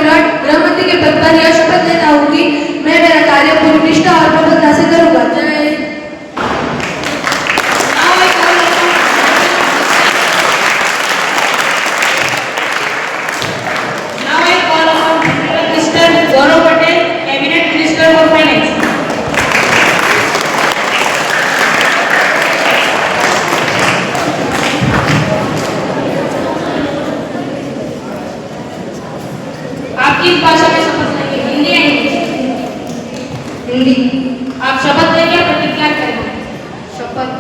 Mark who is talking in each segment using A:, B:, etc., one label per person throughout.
A: विराट गृहमंत्री के पद पर यह शपथ लेता हूँ कि मैं मेरा कार्य पूरी निष्ठा और प्रबलता से करूंगा। जय Hind.
B: Now I call upon Mr. Gaurav Patel, Cabinet Minister for Finance. आप किस भाषा में शपथ लेंगे, हिंदी या इंग्लिश?
A: हिंदी।
B: आप शपथ लेंगे, प्रतिज्ञा करेंगे।
A: शपथ।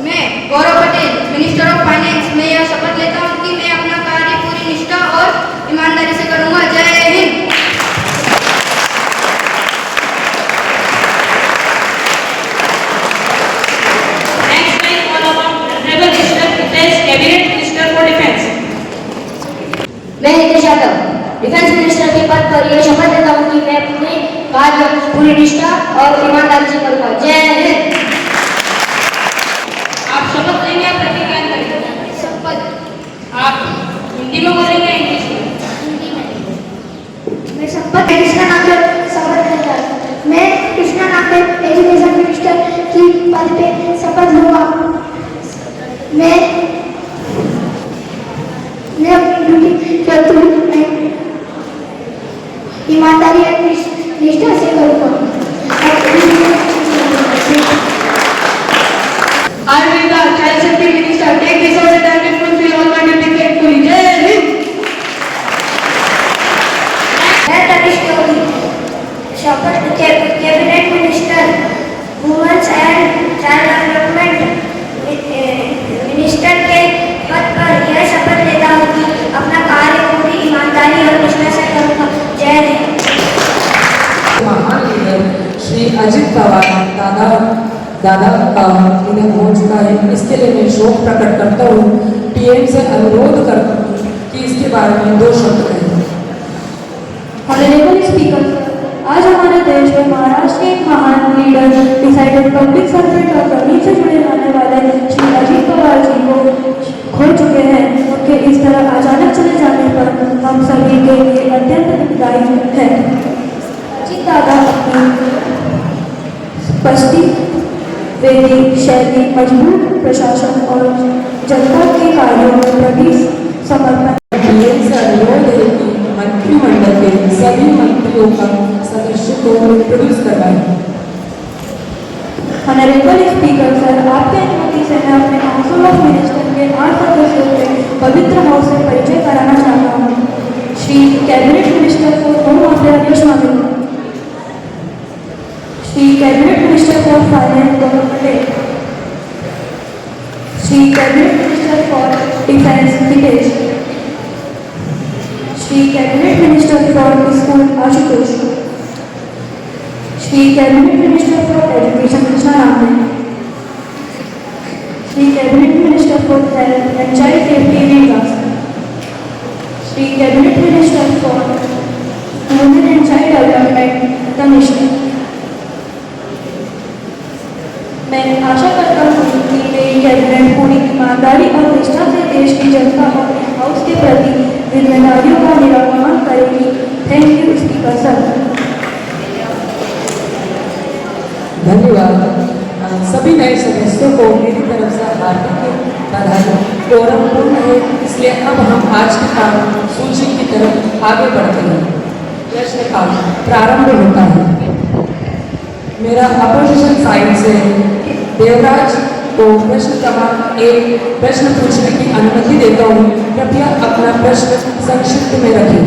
A: मैं Gaurav Patel, minister of finance, में यह शपथ लेता हूँ कि मैं अपना कार्य पूरी निष्ठा और ईमानदारी से करूंगा। जय Hind.
B: Next I call upon Honorable Mr. Hitesh, Cabinet Minister for Defence.
C: मैं हितेश यादव, डिफेंस मिनिस्टर के पद पर यह शपथ लेता हूँ कि मैं अपने कार्य पूरी निष्ठा और ईमानदारी से करूंगा। जय हिंद।
B: आप शपथ लेंगे या प्रतिज्ञा करेंगे?
A: शपथ।
B: आप हिंदी में बोलेंगे या इंग्लिश में?
C: मैं शपथ कृष्णा नागर शपथ लेता हूँ। मैं कृष्णा नागर एजुकेशन मिनिस्टर की पद पे शपथ लूंगा। मैं अपनी ड्यूटी करते हुए ईमानदारी और निष्ठा से करूंगा।
A: I will the child safety minister take this as a time to fulfill all my duty faithfully. जय हिंद।
C: मैं तनिष जोगी, शपथ cabinet minister women's and child development minister के पद पर यह शपथ लेता हूँ कि अपना कार्य पूरी ईमानदारी और निष्ठा से करूँगा। जय हिंद।
D: महान लीडर श्री अजित पवार दादा का निधन हो चुका है। इसके लिए मैं शोक प्रकट करता हूँ। पीएम से अनुरोध करता हूँ कि इसके बारे में 2 शब्द कहें।
E: ऑनरेबल स्पीकर, आज हमारे देश में महाराष्ट्र के एक महान लीडर डिसाइडेड पब्लिक सर्वेंट और जमीन से जुड़े रहने वाले श्री अजित पवार जी को खो चुके हैं। उनके इस तरह अचानक चले जाने पर हम सभी के लिए अत्यंत दुखदायी है। अजित दादा अपनी स्पष्टी वेदी शैली, मजबूत प्रशासन और जनता के कार्यों के प्रति समर्पण।
D: पीएम से अनुरोध है कि मंत्रिमंडल के सभी मंत्रियों का सदस्य को प्रोड्यूस करवाएं।
E: ऑनरेबल स्पीकर सर, आपके अनुमति से मैं अपने काउंसिल ऑफ मिनिस्टर के 8 सदस्यों के पवित्र हाउस से परिचय कराना चाहता हूँ। Shri cabinet minister for home affairs Swami, Shri cabinet minister for finance Gaurav Patel, Shri cabinet minister for defence Hitesh, Shri cabinet minister for school Ashutosh, Shri cabinet minister for education Krishna Raman, Shri cabinet minister for health and child safety Vikas, Shri cabinet minister for women and child development Tanish. मैं आशा करता हूँ कि मेरी cabinet पूरी ईमानदारी और निष्ठा से देश की जनता और हाउस के प्रति जिम्मेदारियों का निर्वहन करेगी। Thank you speaker sir.
D: धन्यवाद। सभी नए सदस्यों को मेरी तरफ से हार्दिक बधाई। कोरम पूर्ण है, इसलिए अब हम आज के काम सूची की तरफ आगे बढ़ते हैं। प्रश्नकाल प्रारंभ होता है। मेरा अपोजिशन साइड से देवराज को प्रश्न क्रमांक 1 प्रश्न पूछने की अनुमति देता हूँ। कृपया अपना प्रश्न संक्षिप्त में रखें।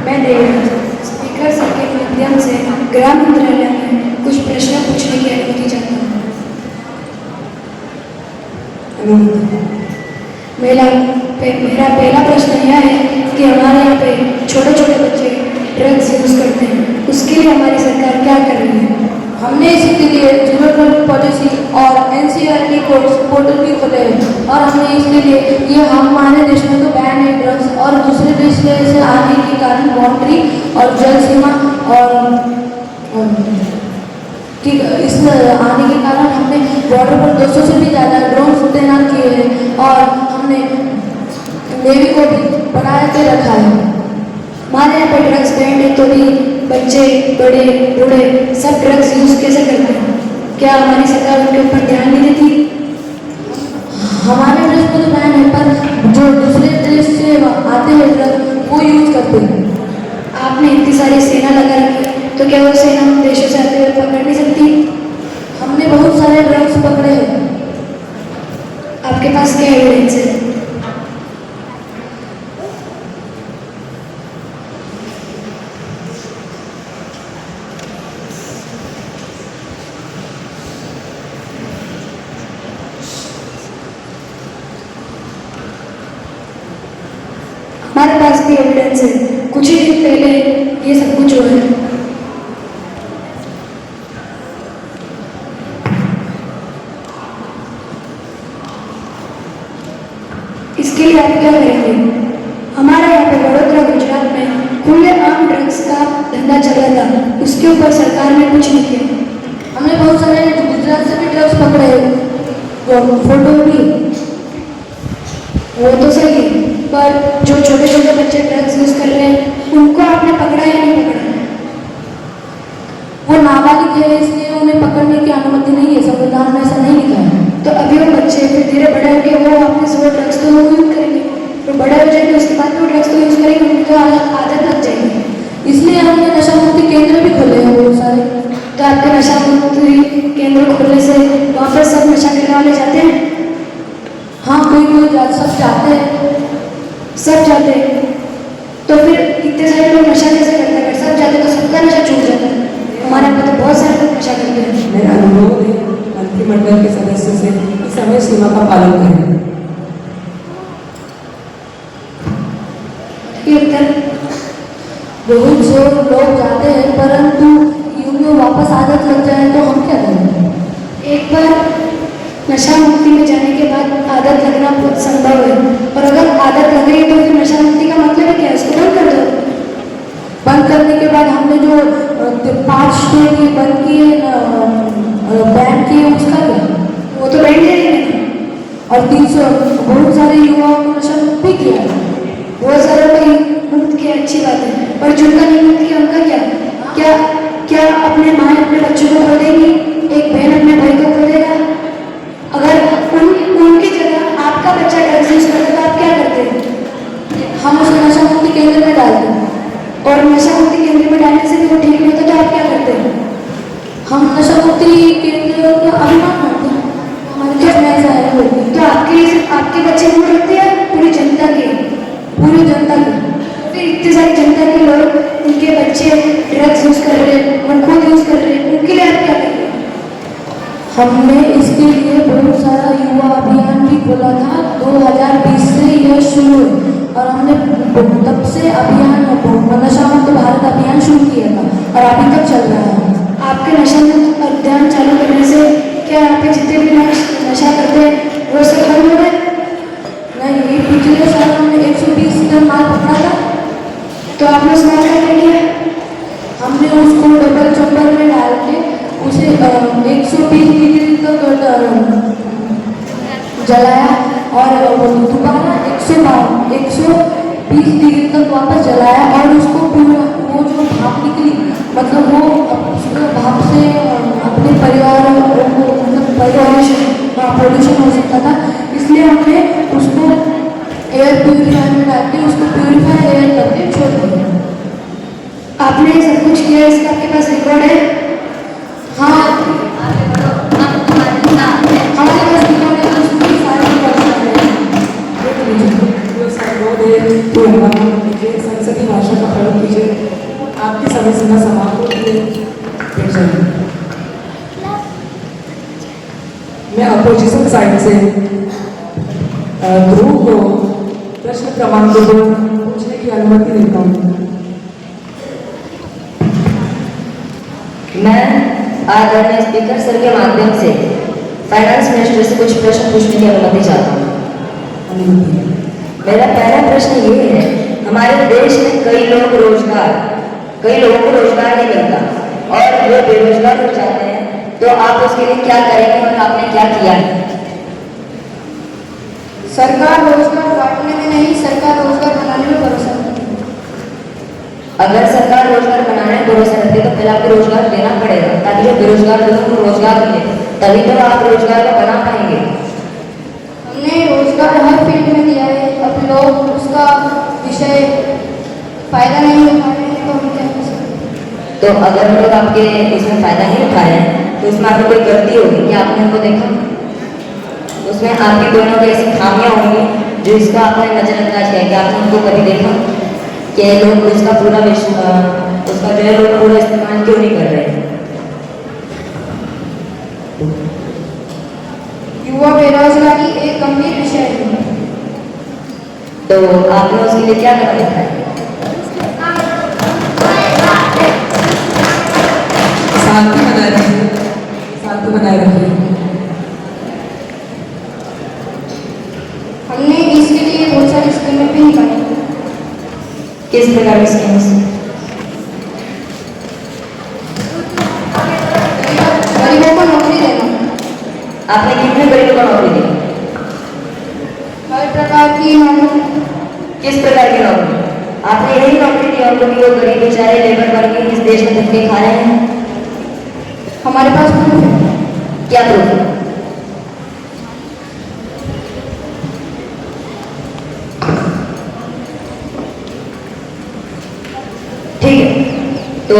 E: मैं देवराज स्पीकर सर के माध्यम से गृह मंत्रालय में कुछ प्रश्न पूछने की अनुमति चाहता हूँ। मेरा पहला प्रश्न यह है कि हमारे यहाँ पे छोटे छोटे बच्चे ड्रग्स यूज़ करते हैं, उसके लिए हमारी सरकार क्या कर रही है?
A: हमने इसके लिए जरूरत पॉलिसी और NCERT कोर्स पोर्टल भी खोले हैं और हमने इसके लिए ये हमारे देश में तो बैन है ड्रग्स और दूसरे देश से आने के कारण बाउंड्री और जल सीमा और ठीक इस आने के कारण हमने बॉर्डर पर 200 से भी ज़्यादा ड्रोन तैनात किए हैं और हमने नेवी को भी बढ़ा के रखा है। तो भी बच्चे बड़े बूढ़े सब ड्रग्स यूज कैसे करते हैं? क्या हमारी सरकार उनके ऊपर ध्यान नहीं देती?
E: हमारे देश में तो बैन है, पर जो दूसरे देश से आते हैं ड्रग वो यूज करते हैं।
A: आपने इतनी सारी सेना लगा रखी है, तो क्या वो सेना उन देशों से आते हुए पकड़ नहीं सकती?
E: हमने बहुत सारे ड्रग्स पकड़े हैं।
A: आपके पास क्या एविडेंस है? हमारे पास भी एविडेंस है। कुछ ही दिन पहले ये सब कुछ हुआ है। इसके लिए आप क्या करेंगे? हमारे यहाँ पे बड़ोदरा गुजरात में खुलेआम ड्रग्स का धंधा चल रहा था, उसके ऊपर सरकार ने कुछ नहीं किया।
E: हमने बहुत सारे गुजरात से भी ड्रग्स पकड़े हैं, वो फोटो भी।
A: वो तो सही है, पर जो छोटे छोटे बच्चे ड्रग्स यूज कर रहे हैं उनको आपने पकड़ा या नहीं पकड़ा?
E: वो नाबालिग है, इसलिए उन्हें पकड़ने की अनुमति नहीं है, संविधान में ऐसा नहीं लिखा है।
A: तो अभी वो बच्चे फिर धीरे बड़े होंगे, वो वापस वो ड्रग्स तो वो यूज करेंगे, तो बड़े हो जाएंगे, उसके बाद वो ड्रग्स तो यूज करेंगे, उनको आदत लग जाएगी।
E: इसलिए हमने नशा मुक्ति केंद्र भी खोले हैं बहुत सारे।
A: तो आपके नशा मुक्ति केंद्र खोलने से वहाँ पर सब नशा करने वाले जाते हैं?
E: हाँ, कोई सब जाते हैं।
A: सब जाते हैं, तो फिर इतने सारे लोग नशा कैसे करते हैं? अगर सब जाते हैं तो सबका नशा छूट जाता है। हमारे यहाँ पर तो बहुत सारे लोग नशा करते हैं।
D: मेरा अनुभव है मंत्रिमंडल के सदस्य से कि समय सीमा का पालन करें।
A: ये उत्तर
E: बहुत से लोग जाते हैं, परंतु यूं में वापस आदत लग जाए तो हम क्या करें?
A: एक बार नशा मुक्ति में जाने के बाद आदत लगना बहुत संभव है, और अगर आदत लग रही है तो फिर नशा मुक्ति का मतलब है क्या? उसको बंद कर दो।
E: बंद करने के बाद हमने जो 5 स्टेट ये बंद किए, बैन किए, उसका क्या?
A: वो तो बैठ जाएंगे ना।
E: और 300 बहुत सारे युवाओं को नशा मुक्त भी किया।
A: बहुत सारे लोग मुक्त किया, अच्छी बात है, पर जिनका नहीं मुक्त किया उनका क्या? क्या क्या अपने माँ अपने बच्चों को खो देगी? एक बहन अपने भाई को खो देगा? अगर उनकी जगह आपका बच्चा ड्रग्स यूज करता तो आप क्या करते?
E: हम उसे नशा मुक्ति केंद्र में डालते हैं।
A: और नशा मुक्ति केंद्र में डालने से भी वो ठीक नहीं होता तो आप क्या करते हैं?
E: हम नशा मुक्ति केंद्र का अभिमान करते हैं। हमारे देश में ऐसा है लोग।
A: तो आपके लिए सिर्फ आपके बच्चे दूर रखते हैं, पूरी जनता के?
E: पूरी जनता की।
A: फिर इतनी सारी जनता के लोग, उनके बच्चे ड्रग्स यूज कर रहे हैं और खुद यूज कर रहे हैं, उनके लिए आप क्या करेंगे?
E: हमने इसके लिए बहुत सारा युवा अभियान भी खोला था। 2020 से यह शुरू है और हमने तब से अभियान नशा मुक्त भारत अभियान शुरू किया था और अभी तक चल रहा है।
A: आपके नशा मुक्त अभियान चालू करने से क्या यहाँ पे जितने भी नशा करते हैं वो सब खत्म हो गए?
E: नहीं, पिछले साल हमने 120 टन माल पकड़ा था।
A: तो आपने उस माल का क्या किया?
E: हमने उसको डबल चॉपर में डाल के उसे 120 डिग्री तक जलाया और दोबारा 120 डिग्री तक वापस जलाया और उसको पूरा वो जो भाप निकली, मतलब वो उसके भाप से अपने परिवार को मतलब पोल्यूशन हो सकता था, इसलिए हमने उसको एयर प्यूरिफायर में डाल के उसको प्यूरिफाई एयर करके छोड़ दिया।
A: आपने ये सब कुछ किया, इसका आपके पास रिकॉर्ड है?
E: हाँ, हमारे पास रिकॉर्ड है, उसकी सारी
D: तो संसदीय भाषा का प्रयोग कीजिए। आपकी समय सीमा समाप्त होती है। मैं अपोजिशन साइड से ध्रुव को प्रश्न क्रमांक 2 पूछने की अनुमति देता हूँ।
F: मैं आदरणीय स्पीकर सर के माध्यम से फाइनेंस मिनिस्टर से कुछ प्रश्न पूछने की अनुमति चाहता हूँ। मेरा पहला प्रश्न ये है, हमारे देश में कई लोगों को रोजगार नहीं मिलता और वो बेरोजगार हो जाते हैं, तो आप उसके लिए क्या करेंगे और आपने क्या किया है?
A: सरकार रोजगार बांटने में नहीं, सरकार रोजगार बनाने में भरोसा करती है।
F: अगर सरकार रोजगार बनाने में भरोसा रखती है तो पहले आपको रोजगार देना पड़ेगा, ताकि जो बेरोजगार लोगों को रोजगार मिले, तभी तो आप रोजगार को बना पाएंगे।
A: हमने रोजगार हर फील्ड में दिया है, अब लोग उसका विषय फायदा नहीं उठा रहे हैं तो हम क्या कर सकते हैं?
F: तो अगर लोग आपके इसमें फायदा नहीं उठा रहे हैं तो इसमें आपकी कोई गलती होगी, क्या आपने उनको देखा? उसमें आपकी कोई ना कोई ऐसी खामियां होंगी जो इसका आपने नजरअंदाज किया। क्या आपने उनको कभी देखा कि लोग उसका पूरा उसका जो है लोग पूरा इस्तेमाल क्यों नहीं कर रहे हैं?
A: युवा बेरोजगारी एक गंभीर विषय है।
F: तो आपने उसके लिए क्या कदम उठाए?
D: शांति बनाए रखिए, शांति बनाए रखिए।
A: हमने इसके लिए बहुत सारी स्कीमें भी निकाली।
F: किस प्रकार की स्कीम्स?
A: गरीबों को नौकरी देना,
F: आपने कितने गरीबों को नौकरी दी?
A: हर प्रकार की नौकरी।
F: किस प्रकार की नौकरी? आपने यही नौकरी दी उनको कि वो गरीब बेचारे लेबर वर्ग इस देश में धक्के खा रहे हैं?
A: हमारे पास प्रूफ है।
F: क्या प्रूफ है? ठीक है, तो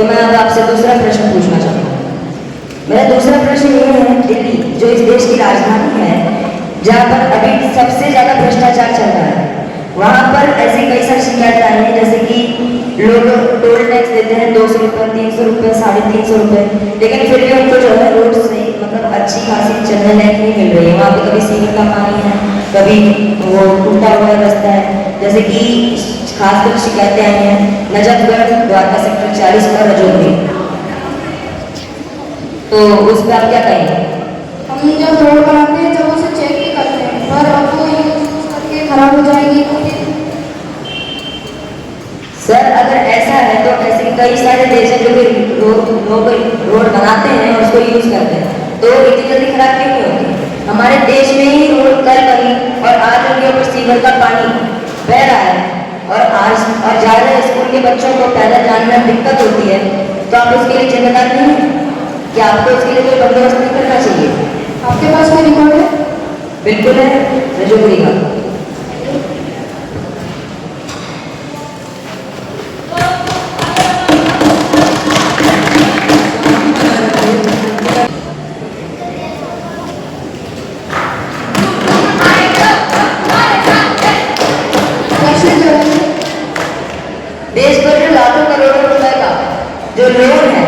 F: मैं अब आपसे दूसरा प्रश्न पूछना चाहता हूँ। मेरा दूसरा प्रश्न ये है, दिल्ली जो इस देश की राजधानी है, जहाँ पर अभी सबसे ज्यादा भ्रष्टाचार चल रहा है, वहाँ पर ऐसी कई सारी शिकायत आई है, जैसे कि लोग टोल टैक्स देते हैं 200 रुपये, 300 रुपये, 350 रुपये, लेकिन फिर भी उनको जो है रोड से मतलब अच्छी खासी चलने लायक नहीं मिल रही है। वहाँ पे कभी सीवर का पानी है, कभी वो टूटा हुआ रास्ता है, जैसे कि खासकर शिकायतें आई हैं नजफगढ़, द्वारका सेक्टर 40 और रजौरी। तो उस पर आप क्या कहेंगे?
A: हम जब रोड बनाते हैं जब उसे चेक भी करते हैं, पर अब वो यूज करके खराब हो जाएगी तो फिर।
F: सर अगर ऐसा है तो ऐसे कई सारे देश हैं जो कि रोड बनाते हैं और उसको यूज करते हैं, तो इतनी जल्दी खराब क्यों नहीं होती? हमारे देश में ही रोड कल बनी और आज उनके ऊपर सीवर का पानी बह रहा है और ज़्यादा स्कूल के बच्चों को पैदल जाने में दिक्कत होती है, तो आप उसके लिए जिम्मेदार नहीं हैं? क्या आपको इसके लिए कोई बंदोबस्त नहीं करना चाहिए?
A: आपके पास कोई रिकॉर्ड है?
F: बिल्कुल है, रजौरी का। देश भर में लाखों करोड़ों रुपए का जो लोन है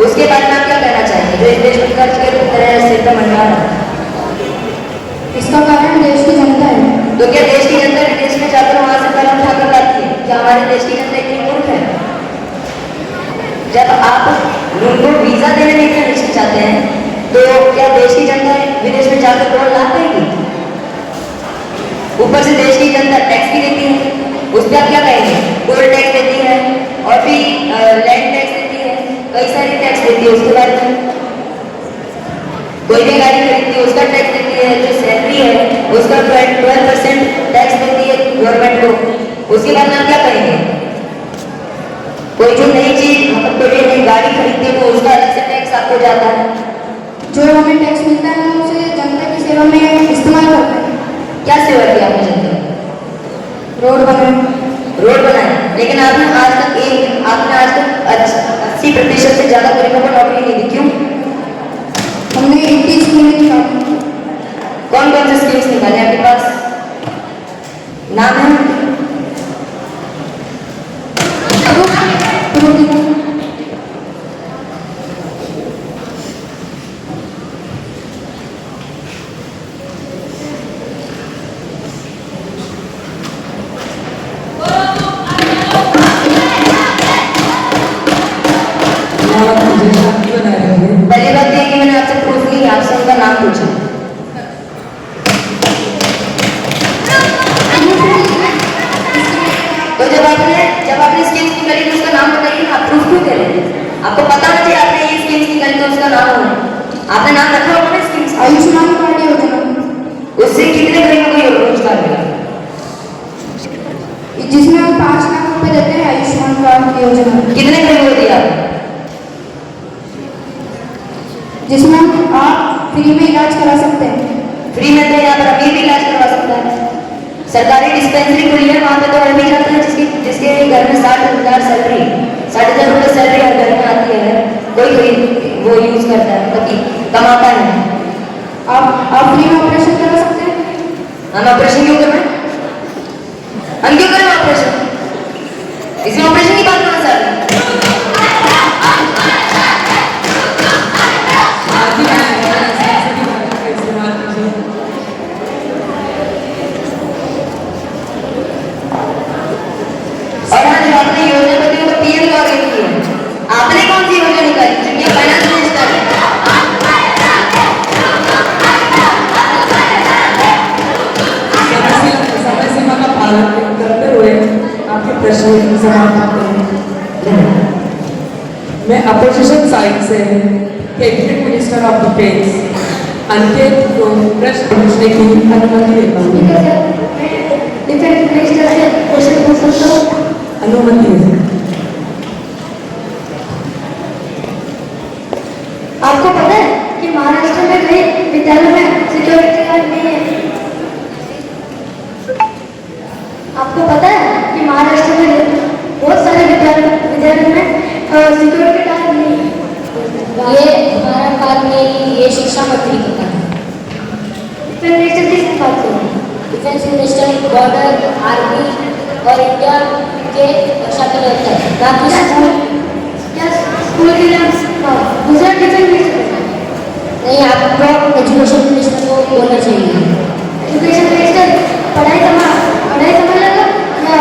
F: उसके बारे में आप क्या कहना चाहेंगे, जो इस देश में खर्च के तरह सिर पर मंडरा रहा है?
A: इसका कारण देश की जनता है।
F: तो क्या देश की जनता विदेश में जाकर वहां से कलम उठाकर लाती है? क्या हमारे देश की जनता इतनी मूर्ख है? जब आप उनको वीजा देने में इतना हिचकिचाते हैं तो क्या देश की जनता विदेश में जाकर लोन ला पाएगी? ऊपर से देश की जनता टैक्स भी देती है, उस पर आप क्या कहेंगे? टोल टैक्स देती है और भी लैंड टैक्स देती है, कई सारी टैक्स देती है। उसके बाद कोई भी गाड़ी खरीदती है उसका टैक्स देती है, जो सैलरी है उसका 12% टैक्स देती है गवर्नमेंट को। उसके बाद आप क्या करेंगे? कोई जो नई चीज मतलब कोई भी नई गाड़ी खरीदती है तो उसका अलग से टैक्स आपको जाता है।
A: जो हमें टैक्स मिलता है हम उसे जनता की सेवा में इस्तेमाल करते हैं।
F: क्या सेवा की आपने जनता?
A: रोड बनाए,
F: रोड बनाए, लेकिन आपने आज तक 80% से ज्यादा गरीबों को नौकरी नहीं दी। क्यों?
A: हमने 80 स्कीमें निकाली।
F: कौन कौन से स्कीम्स निकाले आपके पास? नाम है?
D: शांति बनाए रखिए।
F: पहली बात यह कि मैंने आपसे प्रूफ नहीं, आपसे उनका नाम पूछा। तो जब आपने स्कीम्स निकाली तो उसका नाम बताइए, आप प्रूफ क्यों कह रहे हैं? आपको पता होना चाहिए आपने ये स्कीम्स निकाली तो उसका नाम होना, आपने नाम रखा होगा ना स्कीम्स।
A: आयुष्मान कार्ड योजना
F: उससे कितने गरीबों को रोजगार मिला?
A: जिसमें हम 5 लाख रुपए देते हैं आयुष्मान कार्ड की योजना में।
F: कितने करोड़ दिया?
A: जिसमें आप फ्री में इलाज करा सकते हैं।
F: फ्री में तो यहाँ पर अमीर भी इलाज करवा सकता है। सरकारी डिस्पेंसरी खुली है, वहाँ पे तो हर भी जाता है जिसके घर में 60,000 सैलरी, 60,000 रुपये सैलरी हर घर में आती है, कोई वो यूज करता है, मतलब कि कमाता है।
A: आप फ्री में ऑपरेशन करा सकते हैं।
F: हम ऑपरेशन क्यों कर रहे हैं? हम क्यों करें ऑपरेशन? इसमें ऑपरेशन की बात कहाँ से आ रही है?
D: आदि इस्तेमाल कीजिए।
F: और आज आपने योजना बताई तो पीएम को आगे की है। आपने कौन सी योजना निकाली? ये फाइनेंस मिनिस्टर है।
D: समय सीमा का पालन करते हुए आपके प्रश्न समाप्त करते हैं। मैं अपोजिशन साइड से कैबिनेट मिनिस्टर ऑफ डिफेंस अंकित को प्रश्न पूछने की अनुमति देता हूँ।
C: डिफेंस मिनिस्टर से क्वेश्चन पूछ सकता हूँ?
D: अनुमति है।
C: आपको पता है कि महाराष्ट्र में कई विद्यालयों में सिक्योरिटी गार्ड नहीं है? आपको पता है कि महाराष्ट्र में बहुत सारे विद्यालयों में सिक्योरिटी गार्ड नहीं है?
G: ये हमारा बात नहीं, ये शिक्षा मंत्री का काम है।
C: डिफेंस मिनिस्टर किसकी बात करें?
G: डिफेंस मिनिस्टर बॉर्डर, आर्मी और इंडिया के रक्षा के लिए होता है, ना कि स्कूल।
C: क्या स्कूल के लिए दूसरा डिफेंस मिनिस्टर?
G: नहीं, आपको एजुकेशन मिनिस्टर को बोलना चाहिए।
C: एजुकेशन मिनिस्टर पढ़ाई संभालेगा या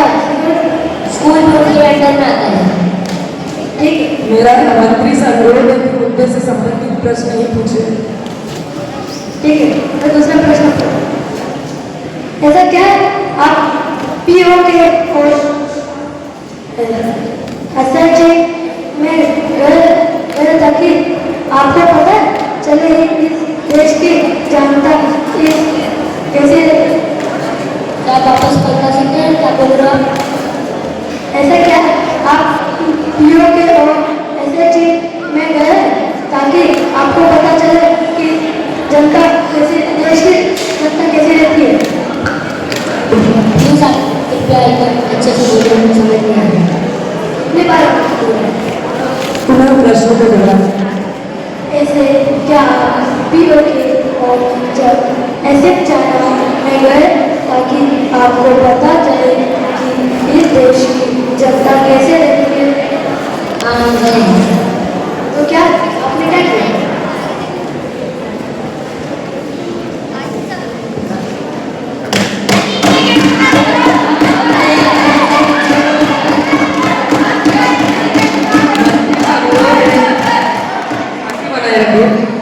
G: स्कूल भी उनके अंडर में आता है।
C: ठीक है,
D: मेरा मंत्री से अनुरोध है कि मुद्दे से संबंधित प्रश्न नहीं पूछे।
C: ठीक है। तो दूसरा प्रश्न, ऐसा क्या है आप पीओ के और एसएचए में गए ताकि आपको पता चले इस देश की जनता कैसे?
G: क्या आप वापस करना सकते हैं? क्या बोल रहे हो आप?
C: ऐसा क्या आप पीओ के और एसएचए में गए ताकि आपको पता चले कि जनता कैसे, देश की जनता कैसे रहती है?
G: प्लीज आप कृपया एक बार अच्छे से बोलिए, मुझे समझ नहीं आ रहा।
C: अपनी बात
D: पुनः प्रश्न को दोहराएं।
C: ऐसे क्या पीओ के और जब ऐसे चारा में गए ताकि आपको पता चले कि इस देश की जनता कैसे रहती है?
G: हाँ, गए हैं।
C: तो क्या आपने क्या किया?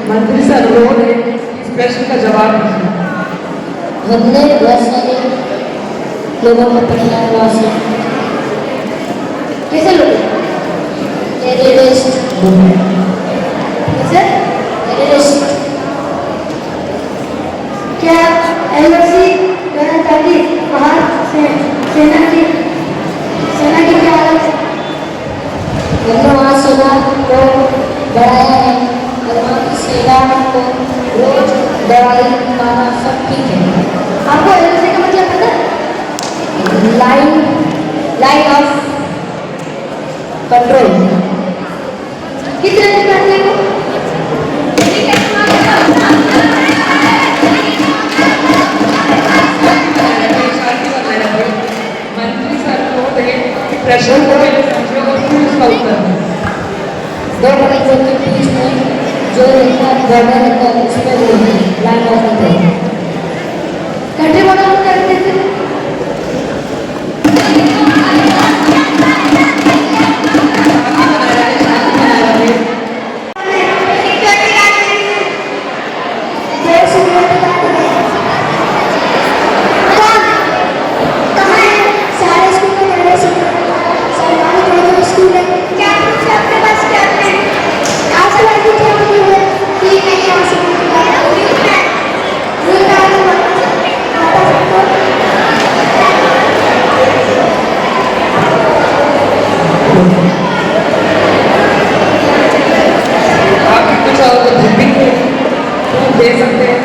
D: मंत्री से अनुरोध है इस प्रश्न का जवाब दीजिए।
G: हमने बहुत सारे लोगों को पकड़ा हुआ से
C: कैसे लोग?
G: टेररिस्ट
C: कैसे?
G: टेररिस्ट
C: क्या एलओसी गया ताकि बाहर से सेना की क्या हालत?
G: हमने वहाँ सेना को बढ़ाया है और वहाँ की सेना को रोज दवाई खाना सब ठीक है।
C: आपको एलओसी का मतलब पता है?
G: Line of control.
C: कितने दिन करने को?
D: मंत्री से अनुरोध है कि प्रश्न को पहले समझो और फिर उसका उत्तर दें।
G: दो बच्चों के बीच में जो रेखा बॉर्डर रहता है उसमें वो line of control.
C: Country border करते थे?
D: बोलते हैं। आप भी कुछ और भी दे सकते हैं।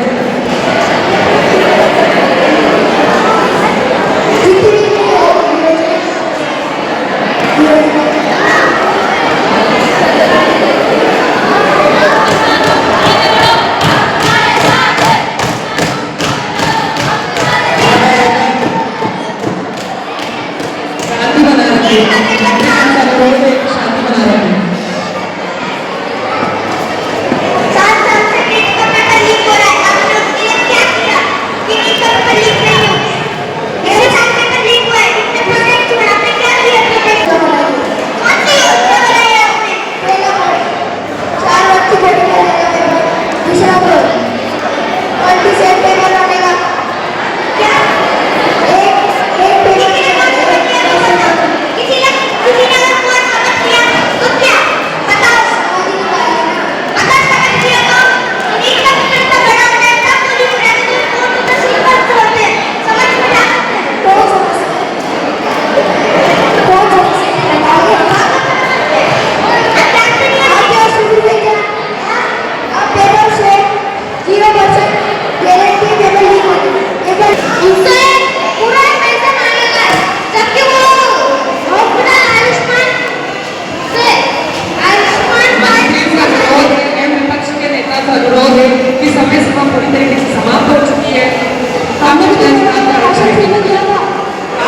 D: शांति बना रखिए, शांति बना रखिए।
C: 7 साल से नीट का पेपर लीक हो रहा है। आपने उसके लिए क्या किया कि नीट का पेपर लीक नहीं हो? इसी साल पेपर लीक हुआ है। इतने प्रोजेक्ट हुए, आपने क्या किया प्रोजेक्ट? कौन सी योजना बनाई आपने? पहला बोर्ड 4 बच्चे बैठ के पेपर, दूसरा बोर्ड मल्टी सेट पेपर बनेगा। क्या एक पेपर किसी ने अगर कोई समझ किया तो क्या बताओ? अगर समझ किया तो नीट का पेपर इतना बड़ा हो जाएगा तो रिफ्रेंस कोड तो सिंपल छोड़ते हैं, समझ में आ सकते हैं। कौन समझता है? कौन समझता है? आप क्या शुरू में क्या आप पेपर से 0% गारंटी पेपर लीक होगी। उससे पूरा पैसा मांगेगा, जबकि वो पूरा आयुष्मान से आयुष्मान
D: मुस्लिम का विरोध है, विपक्ष के नेता का विरोध है कि समय सीमा पूरी तरीके से समाप्त हो चुकी है। आप अपना स्थान ग्रहण करें।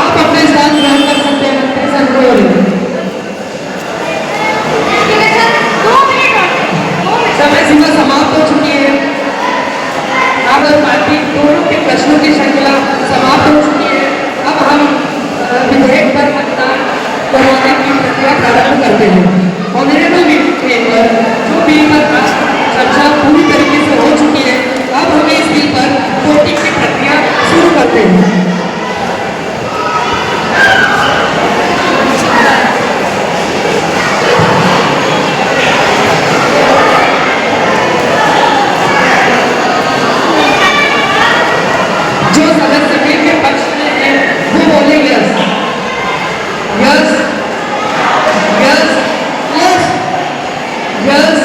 D: आप अपना स्थान ग्रहण कर सकते हैं। मंत्री सर रो रहे हैं।
C: 2 मिनट
D: समय सीमा समाप्त हो चुकी है। अब पार्टी दोनों के प्रश्नों की श्रृंखला समाप्त हो चुकी है। अब हम विधेयक पर मतदान करवाने की प्रक्रिया प्रारंभ करते हैं। ऑनरेबल मेंबर, जो बिल पर आज चर्चा पूरी तरीके से हो चुकी है, अब हमें इस बिल पर वोटिंग की प्रक्रिया शुरू करते हैं। जो सदस्य बिल के पक्ष में है वो बोले yes, yes, yes, yes, yes,